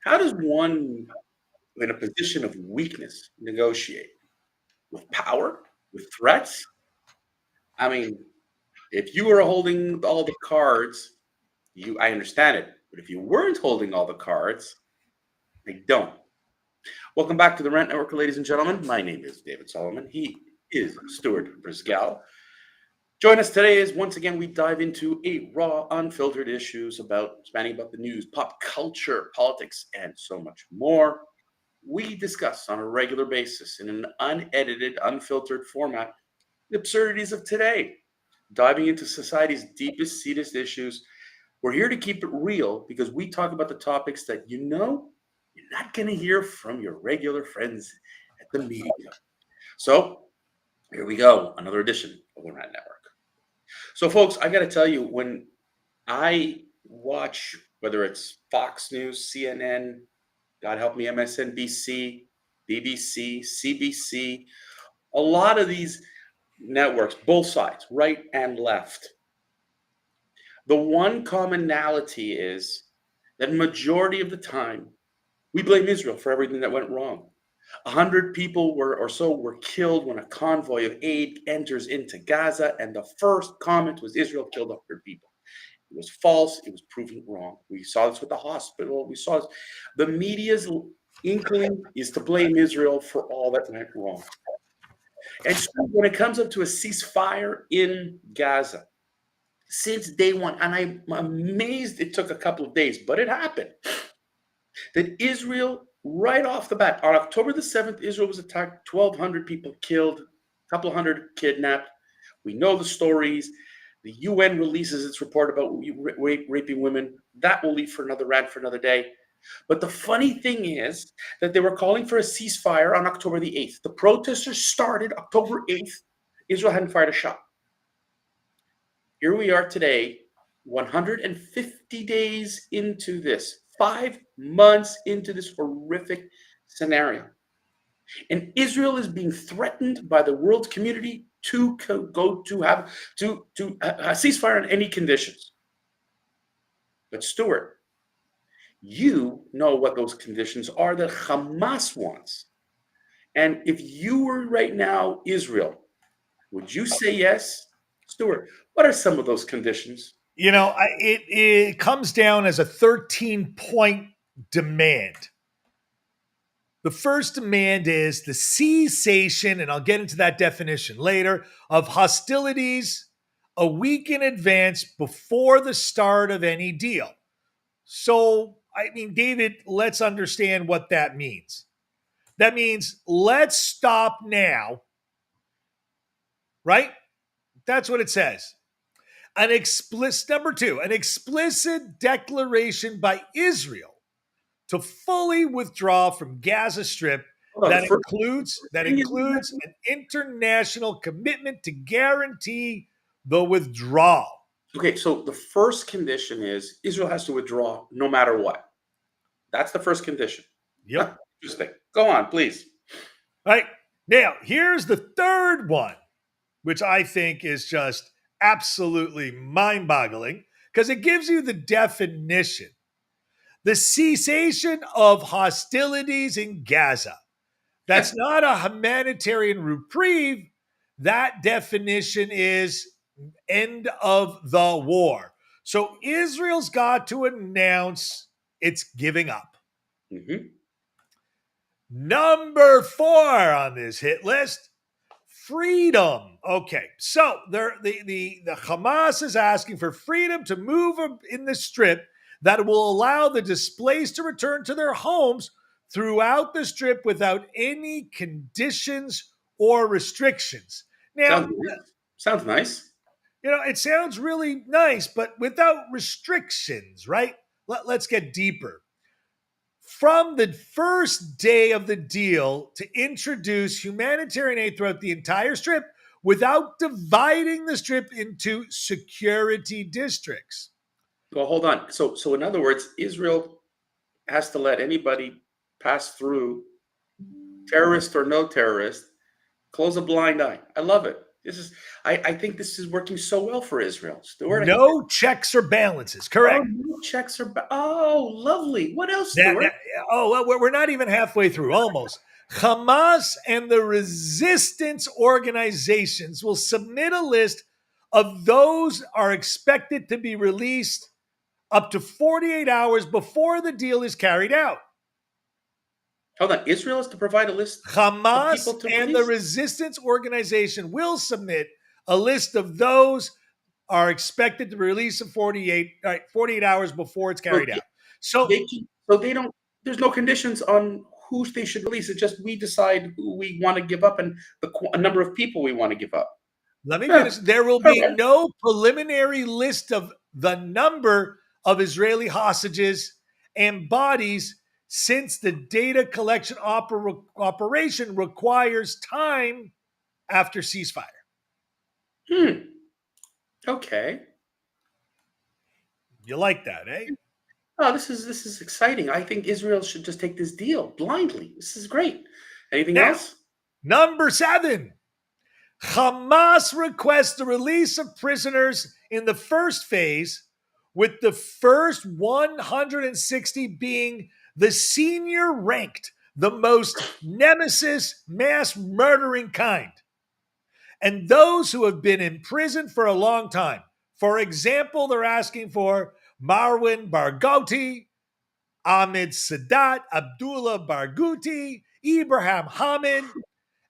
How does one in a position of weakness negotiate? With power? With threats? I mean, if you were holding all the cards, I understand it. But if you weren't holding all the cards, they don't. Welcome back to the Rent Network, ladies and gentlemen. My name is David Solomon. He is Stuart Brisgal. Join us today as once again we dive into a raw, unfiltered issues spanning about the news, pop culture, politics, and so much more. We discuss on a regular basis in an unedited, unfiltered format the absurdities of today, diving into society's deepest seated issues. We're here to keep it real because we talk about the topics that you're not going to hear from your regular friends at the media. So here we go, another edition of the Rant Network. So, folks, I got to tell you, when I watch, whether it's Fox News, CNN, God help me, MSNBC, BBC, CBC, a lot of these networks, both sides, right and left, the one commonality is that majority of the time, we blame Israel for everything that went wrong. 100 people were killed when a convoy of aid enters into Gaza, and the first comment was Israel killed 100 people. It was false. It was proven wrong. We saw this with the hospital. We saw this. The media's inkling is to blame Israel for all that went wrong. And so when it comes up to a ceasefire in Gaza, since day one, and I'm amazed it took a couple of days, but it happened, that Israel, right off the bat, on October the 7th, Israel was attacked, 1,200 people killed, a couple of hundred kidnapped. We know the stories. The UN releases its report about raping women. That will leave for another rant for another day. But the funny thing is that they were calling for a ceasefire on October the 8th. The protesters started October 8th. Israel hadn't fired a shot. Here we are today, 150 days into this, 5 months into this horrific scenario. And Israel is being threatened by the world community to have a ceasefire on any conditions. But Stuart, you know what those conditions are that Hamas wants. And if you were right now Israel, would you say yes? Stuart, what are some of those conditions? You know, it comes down as a 13-point demand. The first demand is the cessation, and I'll get into that definition later, of hostilities a week in advance before the start of any deal. So, I mean, David, let's understand what that means. That means let's stop now, right? That's what it says. Number two, an explicit declaration by Israel to fully withdraw from Gaza Strip that includes an international commitment to guarantee the withdrawal. Okay, so the first condition is Israel has to withdraw no matter what. That's the first condition. Yep. Interesting. Go on, please. All right. Now, here's the third one, which I think is just absolutely mind-boggling because it gives you the definition. The cessation of hostilities in Gaza. That's not a humanitarian reprieve. That definition is end of the war. So Israel's got to announce it's giving up. Mm-hmm. Number 4 on this hit list, freedom. Okay, so the Hamas is asking for freedom to move in the strip that will allow the displaced to return to their homes throughout the strip without any conditions or restrictions. Now, sounds nice. You know, it sounds really nice, but without restrictions, right? Let's get deeper. From the first day of the deal to introduce humanitarian aid throughout the entire strip without dividing the strip into security districts. Well, hold on. So in other words, Israel has to let anybody pass through, terrorist or no terrorist, close a blind eye. I love it. This is I think this is working so well for Israel, Stuart. I think No checks or balances. oh, Correct. no checks are oh, lovely. What else, Now, Stuart? oh, well, we're not even halfway through, almost. Hamas and the resistance organizations will submit a list of those are expected to be released up to 48 hours before the deal is carried out. Hold on. Israel is to provide a list of Hamas people to and the release? resistance organization will submit a list of those are expected to release in 48 hours before it's So carried out. So they don't there's no conditions on who they should release. It's just we decide who we want to give up and a number of people we want to give up. let me Huh. finish. There will All be right. no preliminary list of the number of Israeli hostages and bodies since the data collection operation requires time after ceasefire. Hmm. Okay. You like that, eh? Oh, this is exciting. I think Israel should just take this deal blindly. This is great. Anything Now, else? number 7. Hamas requests the release of prisoners in the first phase, with the first 160 being the senior ranked, the most nemesis mass murdering kind, and those who have been in prison for a long time. For example, they're asking for Marwan Barghouti, Ahmed Sadat, Abdullah Barghouti, Ibrahim Hamid,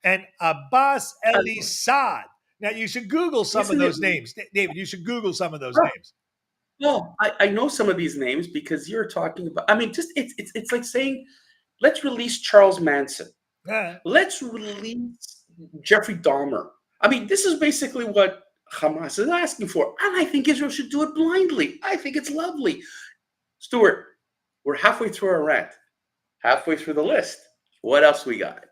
and Abbas Elisad. Now, you should Google some of Isn't it? those names. David, you should Google some of those Oh, names. well, I know some of these names because you're talking about. I mean, just it's like saying, let's release Charles Manson. Uh, Let's release Jeffrey Dahmer. I mean, this is basically what Hamas is asking for, and I think Israel should do it blindly. I think it's lovely. Stuart, we're halfway through our rant, halfway through the list. What else we got?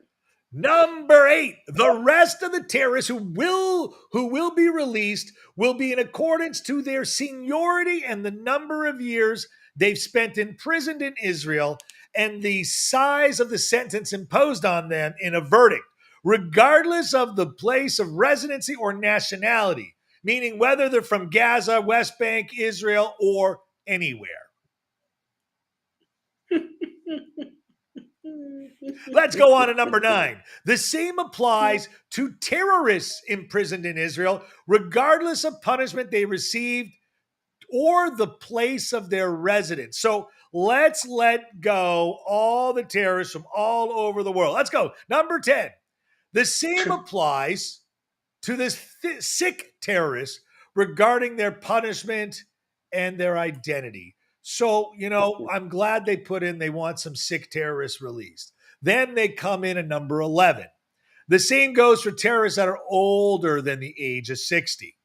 Number 8, the rest of the terrorists who will be released will be in accordance to their seniority and the number of years they've spent imprisoned in Israel and the size of the sentence imposed on them in a verdict, regardless of the place of residency or nationality, meaning whether they're from Gaza, West Bank, Israel, or anywhere. Let's go on to number 9. The same applies to terrorists imprisoned in Israel, regardless of punishment they received or the place of their residence. So let's let go all the terrorists from all over the world. Let's go. Number 10. The same applies to the sick terrorists regarding their punishment and their identity. So, I'm glad they put in they want some sick terrorists released. Then they come in at number 11. The same goes for terrorists that are older than the age of 60.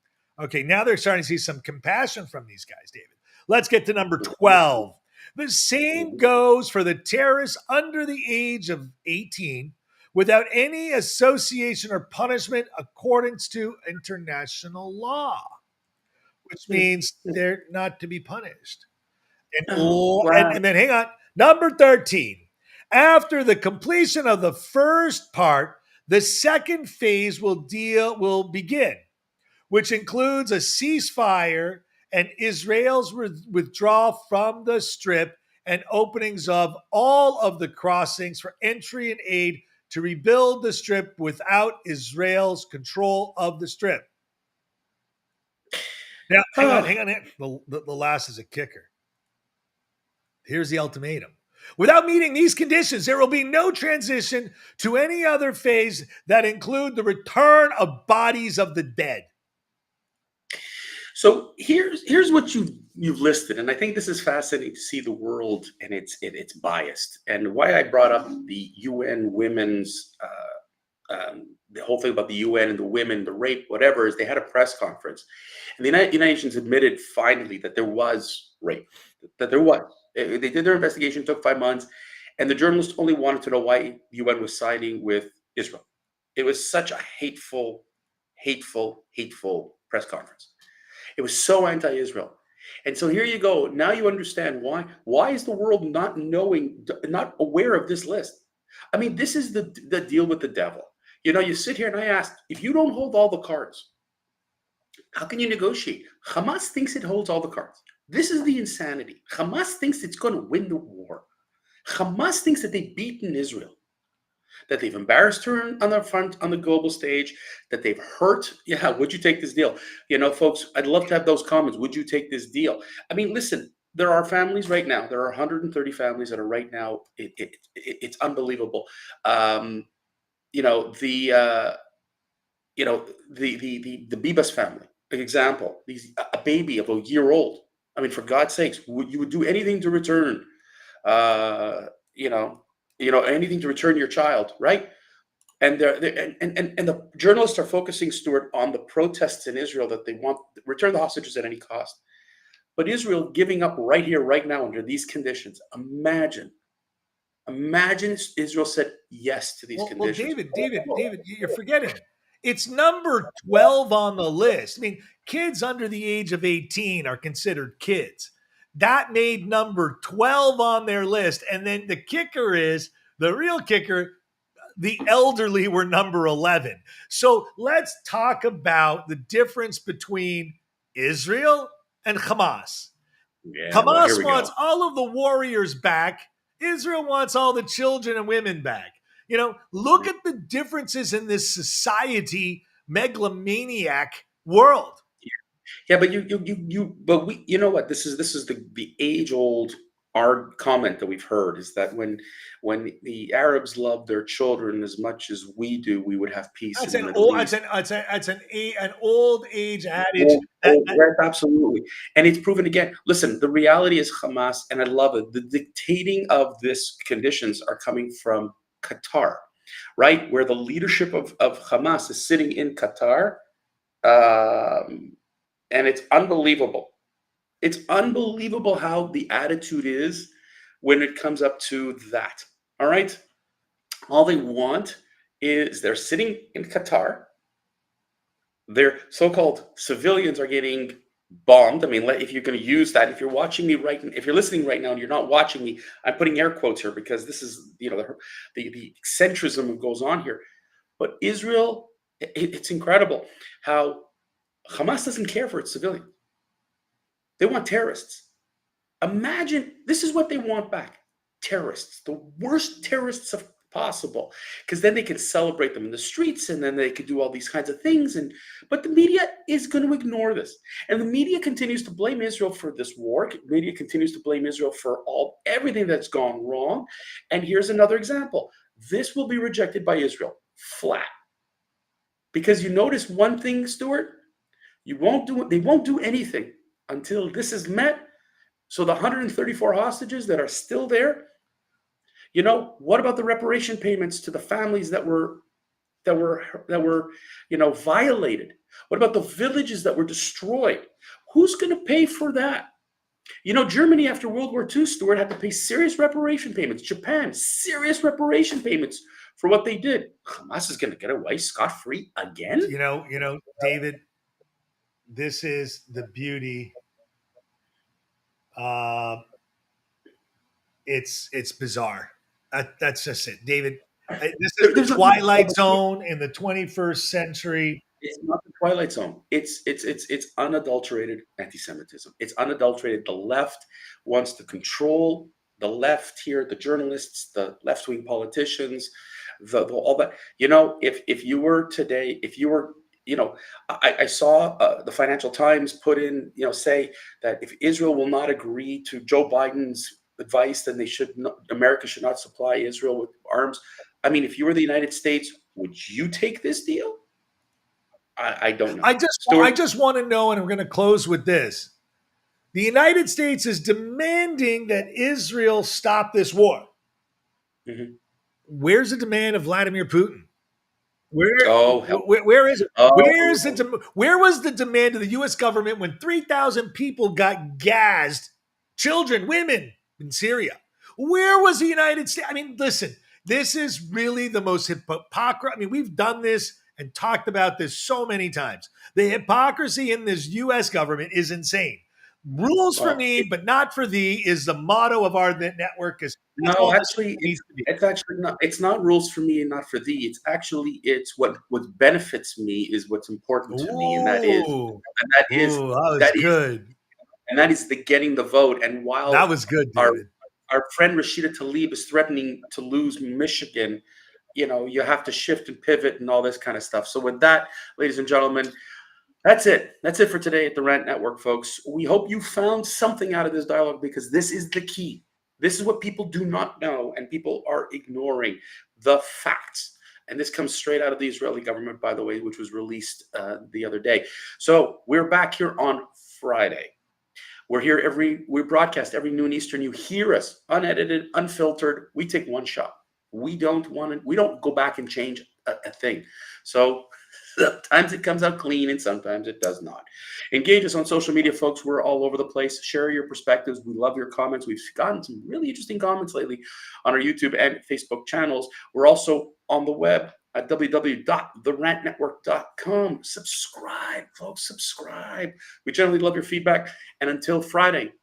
Okay, now they're starting to see some compassion from these guys, David. Let's get to number 12. The same goes for the terrorists under the age of 18 without any association or punishment accordance to international law, which means they're not to be punished. Oh, And, wow. and then hang on. Number 13. After the completion of the first part, the second phase will begin, which includes a ceasefire and Israel's withdrawal from the strip and openings of all of the crossings for entry and aid to rebuild the strip without Israel's control of the strip. Now, hang on. The last is a kicker. Here's the ultimatum. Without meeting these conditions, there will be no transition to any other phase that include the return of bodies of the dead. So here's what you've listed, and I think this is fascinating to see the world and it's biased, and why I brought up the UN women's the whole thing about the UN and the women, the rape, whatever, is they had a press conference, and the United Nations admitted finally that there was rape, that there was. They did their investigation, took 5 months, and the journalists only wanted to know why the UN was siding with Israel. It was such a hateful, hateful, hateful press conference. It was so anti-Israel. And so here you go. Now you understand why. Why is the world not knowing, not aware of this list? I mean, this is the deal with the devil. You sit here and I ask, if you don't hold all the cards, how can you negotiate? Hamas thinks it holds all the cards. This is the insanity. Hamas thinks it's going to win the war. Hamas thinks that they've beaten Israel, that they've embarrassed her on the front on the global stage, that they've hurt. Yeah, would you take this deal? Folks, I'd love to have those comments. Would you take this deal? I mean, listen, there are families right now. There are 130 families that are right now. It's unbelievable. Um, you know the uh, the Bibas family, example. A baby of a year old. I mean, for God's sakes, you would do anything to return? Uh, you know, anything to return your child, right? And the journalists are focusing, Stuart, on the protests in Israel that they want return the hostages at any cost. But Israel giving up right here, right now, under these conditions. Imagine Israel said yes to these Well, conditions. David, you're forgetting. It's number 12 on the list. I mean, kids under the age of 18 are considered kids. That made number 12 on their list. And then the real kicker, the elderly were number 11. So let's talk about the difference between Israel and Hamas. Yeah, well, here Hamas we wants go. all of the warriors back. Israel wants all the children and women back. Look at the differences in this society, megalomaniac world. Yeah, but but we, you know what? This is the age old our comment that we've heard is that when the Arabs love their children as much as we do, we would have peace That's in the an Middle old, East. an old age adage. Oh, oh, yes, absolutely. And it's proven again. Listen, the reality is Hamas, and I love it. The dictating of this conditions are coming from Qatar, right? Where the leadership of Hamas is sitting in Qatar. Um, and it's unbelievable. It's unbelievable how the attitude is when it comes up to that. All right. All they want is they're sitting in Qatar. Their so-called civilians are getting bombed. I mean, if you're going to use that, if you're watching me if you're listening right now and you're not watching me, I'm putting air quotes here because this is, the eccentricism goes on here. But Israel, it's incredible how Hamas doesn't care for its civilians. They want terrorists. Imagine this is what they want back: terrorists, the worst terrorists of possible, because then they can celebrate them in the streets, and then they could do all these kinds of things. But the media is going to ignore this, and the media continues to blame Israel for this war. The media continues to blame Israel for everything that's gone wrong. And here's another example: this will be rejected by Israel flat, because you notice one thing, Stuart. They won't do anything until this is met. So the 134 hostages that are still there, what about the reparation payments to the families that were violated? What about the villages that were destroyed? Who's going to pay for that? Germany after World War II, Stuart, had to pay serious reparation payments. Japan, serious reparation payments for what they did. Hamas is going to get away scot-free again? David, this is the beauty. It's bizarre. That's just it, David. This is the Twilight Zone in the 21st century. It's not the Twilight Zone. It's unadulterated anti-Semitism. It's unadulterated. The left wants to control the left here, the journalists, the left-wing politicians, all that. If you were today, I saw the Financial Times put in, say that if Israel will not agree to Joe Biden's advice, then America should not supply Israel with arms. I mean, if you were the United States, would you take this deal? I don't know. I just want to know, and I'm going to close with this. The United States is demanding that Israel stop this war. Mm-hmm. Where's the demand of Vladimir Putin? Where is it? Oh. Where was the demand of the U.S. government when 3,000 people got gassed, children, women, in Syria? Where was the United States? I mean, listen, this is really the most hypocrisy. I mean, we've done this and talked about this so many times. The hypocrisy in this U.S. government is insane. Rules for Well, me, but not for thee is the motto of our network. Is that's no, all this actually, needs to be. it's actually not. It's not rules for me and not for thee. It's what benefits me is what's important to me, and that is Ooh, and that is ooh, that was that is good. that is the getting the vote. And That while was good, our David. our friend Rashida Tlaib is threatening to lose Michigan, you have to shift and pivot and all this kind of stuff. So with that, ladies and gentlemen, that's it. That's it for today at the Rant Network, folks. We hope you found something out of this dialogue because this is the key. This is what people do not know, and people are ignoring the facts. And this comes straight out of the Israeli government, by the way, which was released the other day. So we're back here on Friday. We broadcast every noon Eastern. You hear us unedited, unfiltered. We take one shot. We don't go back and change a thing. So sometimes it comes out clean and sometimes it does not. Engage us on social media, folks. We're all over the place. Share your perspectives. We love your comments. We've gotten some really interesting comments lately on our YouTube and Facebook channels. We're also on the web at www.therantnetwork.com. Subscribe, folks. Subscribe. We generally love your feedback. And until Friday,